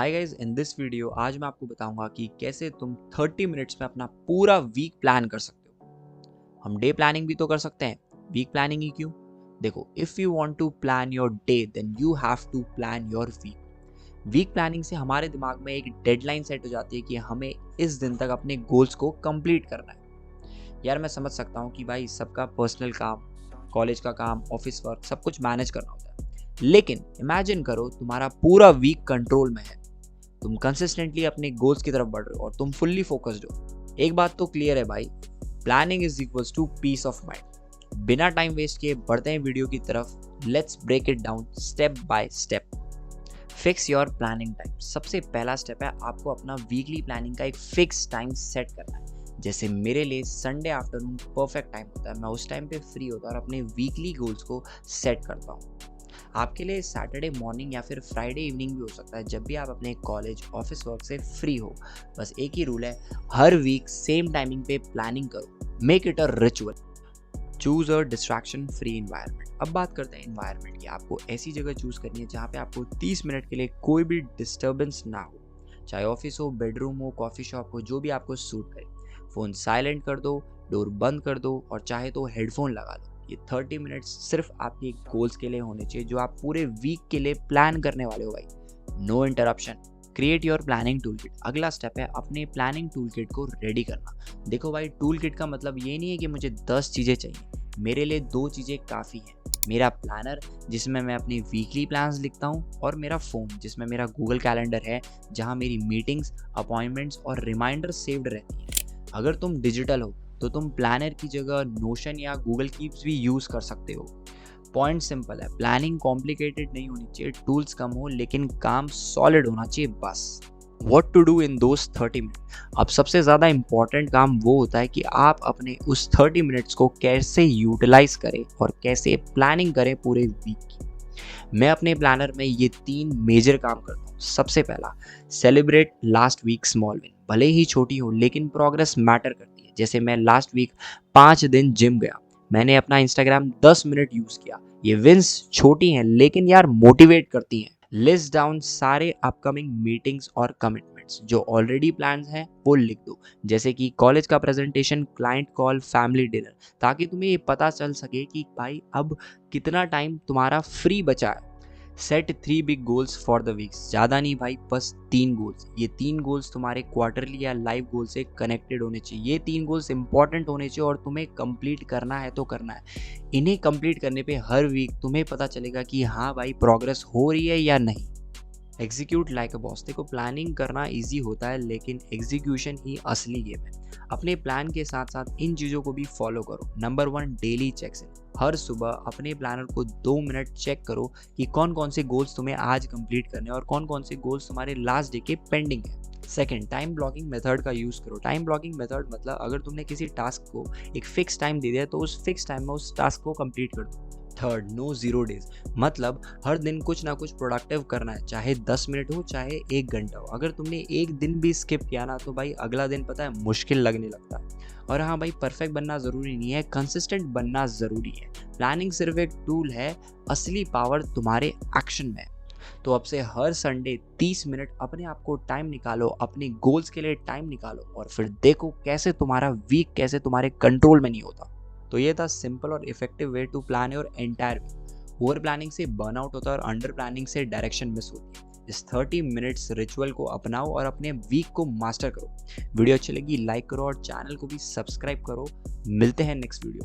Hi guys, in this video आज मैं आपको बताऊंगा कि कैसे तुम 30 मिनट्स में अपना पूरा वीक प्लान कर सकते हो। हम डे प्लानिंग भी तो कर सकते हैं, वीक प्लानिंग ही क्यों? देखो, if you want to plan your day then you have to plan your week. Week planning से हमारे दिमाग में एक डेडलाइन सेट हो जाती है कि हमें इस दिन तक अपने गोल्स को कंप्लीट करना है। यार मैं समझ सकता हूँ कि भाई सबका पर्सनल काम, कॉलेज का काम, ऑफिस वर्क सब कुछ मैनेज करना होता है, लेकिन इमेजिन करो तुम्हारा पूरा वीक कंट्रोल में है। तुम कंसिस्टेंटली अपने गोल्स की तरफ बढ़ रहे हो और तुम फुल्ली फोकस्ड हो। एक बात तो क्लियर है भाई, planning is equals to peace of mind. बिना टाइम वेस्ट किए बढ़ते हैं वीडियो की तरफ। Let's break it down step by step. Fix your planning time. सबसे पहला स्टेप है आपको अपना वीकली प्लानिंग का एक फिक्स टाइम सेट करना है। जैसे मेरे लिए संडे आफ्टरनून परफेक्ट टाइम होता है। मैं उस टाइम पे फ्री होता हूँ और अपने वीकली गोल्स को सेट करता हूँ। आपके लिए सैटरडे मॉर्निंग या फिर फ्राइडे इवनिंग भी हो सकता है, जब भी आप अपने कॉलेज ऑफिस वर्क से फ्री हो। बस एक ही रूल है, हर वीक सेम टाइमिंग पे प्लानिंग करो। Make it a ritual. Choose a distraction free environment. अब बात करते हैं इन्वायरमेंट की। आपको ऐसी जगह चूज करनी है जहाँ पे आपको 30 मिनट के लिए कोई भी डिस्टर्बेंस ना हो। चाहे ऑफिस हो, बेडरूम हो, कॉफी शॉप हो, जो भी आपको सूट करे। फ़ोन साइलेंट कर दो, डोर बंद कर दो और चाहे तो हेडफोन लगा लो। ये 30 मिनट्स सिर्फ आपके गोल्स के लिए होने चाहिए, जो आप पूरे वीक के लिए प्लान करने वाले हो भाई। No interruption. Create your planning tool kit. अगला स्टेप है अपने प्लानिंग टूल किट को रेडी करना। देखो भाई, टूल किट का मतलब ये नहीं है कि मुझे 10 चीज़ें चाहिए। मेरे लिए 2 चीज़ें काफ़ी हैं। मेरा प्लानर जिसमें मैं अपनी वीकली प्लान्स लिखता हूँ, और मेरा फ़ोन जिसमें मेरा गूगल कैलेंडर है, जहाँ मेरी मीटिंग्स, अपॉइंटमेंट्स और रिमाइंडर सेव्ड रहती हैं। अगर तुम डिजिटल हो तो तुम प्लानर की जगह नोशन या गूगल कीप्स भी यूज़ कर सकते हो। पॉइंट सिंपल है, प्लानिंग कॉम्प्लिकेटेड नहीं होनी चाहिए, टूल्स कम हो लेकिन काम सॉलिड होना चाहिए बस। What to do in those 30 minute. अब सबसे ज़्यादा इंपॉर्टेंट काम वो होता है कि आप अपने उस 30 मिनट्स को कैसे यूटिलाइज करें और कैसे प्लानिंग करें पूरे वीक की। मैं अपने प्लानर में ये 3 मेजर काम करता हूँ। सबसे पहला, celebrate last week small win. भले ही छोटी हो लेकिन प्रोग्रेस मैटर करती है। जैसे मैं लास्ट वीक 5 दिन जिम गया, मैंने अपना इंस्टाग्राम 10 मिनट यूज़ किया। ये विंस छोटी हैं लेकिन यार मोटिवेट करती हैं। लिस्ट डाउन सारे अपकमिंग मीटिंग्स और कमिटमेंट्स। जो ऑलरेडी प्लान्स हैं वो लिख दो, जैसे कि कॉलेज का presentation, client call, family dinner, ताकि तुम्हें ये पता चल सके कि भाई अब कितना टाइम तुम्हारा फ्री बचा है। Set 3 big goals for the weeks. ज़्यादा नहीं भाई, बस 3 गोल्स। ये 3 गोल्स तुम्हारे क्वार्टरली या लाइव गोल से कनेक्टेड होने चाहिए। ये 3 गोल्स इंपॉर्टेंट होने चाहिए और तुम्हें कंप्लीट करना है तो करना है। इन्हें कंप्लीट करने पे हर वीक तुम्हें पता चलेगा कि हाँ भाई, प्रोग्रेस हो रही है या नहीं। Execute like a boss. देखो, प्लानिंग करना इजी होता है लेकिन एग्जीक्यूशन ही असली गेम है। अपने प्लान के साथ साथ इन चीज़ों को भी फॉलो करो। Number 1, daily checks in. हर सुबह अपने प्लानर को 2 मिनट चेक करो कि कौन कौन से गोल्स तुम्हें आज कंप्लीट करने हैं और कौन कौन से गोल्स तुम्हारे लास्ट डे के पेंडिंग है। सेकंड, टाइम ब्लॉकिंग मेथड का यूज़ करो। टाइम ब्लॉकिंग मेथड मतलब अगर तुमने किसी टास्क को एक फिक्स टाइम दे दिया तो उस फिक्स टाइम में उस टास्क को कंप्लीट कर दो। Third, no zero days. मतलब हर दिन कुछ ना कुछ प्रोडक्टिव करना है, चाहे 10 मिनट हो चाहे 1 घंटा हो। अगर तुमने एक दिन भी स्किप किया ना तो भाई अगला दिन पता है मुश्किल लगने लगता है। और हाँ भाई, परफेक्ट बनना ज़रूरी नहीं है, कंसिस्टेंट बनना ज़रूरी है। प्लानिंग सिर्फ एक टूल है, असली पावर तुम्हारे एक्शन में है। तो अब से हर संडे 30 मिनट अपने आप को टाइम निकालो, अपने गोल्स के लिए टाइम निकालो और फिर देखो कैसे तुम्हारा वीक कैसे तुम्हारे कंट्रोल में नहीं होता। तो ये था सिंपल और effective way to plan your entire week. Over planning से बर्नआउट होता है और अंडर प्लानिंग से डायरेक्शन मिस होती है। इस 30 मिनट्स रिचुअल को अपनाओ और अपने वीक को मास्टर करो। वीडियो अच्छी लगी लाइक करो और चैनल को भी सब्सक्राइब करो। मिलते हैं नेक्स्ट वीडियो।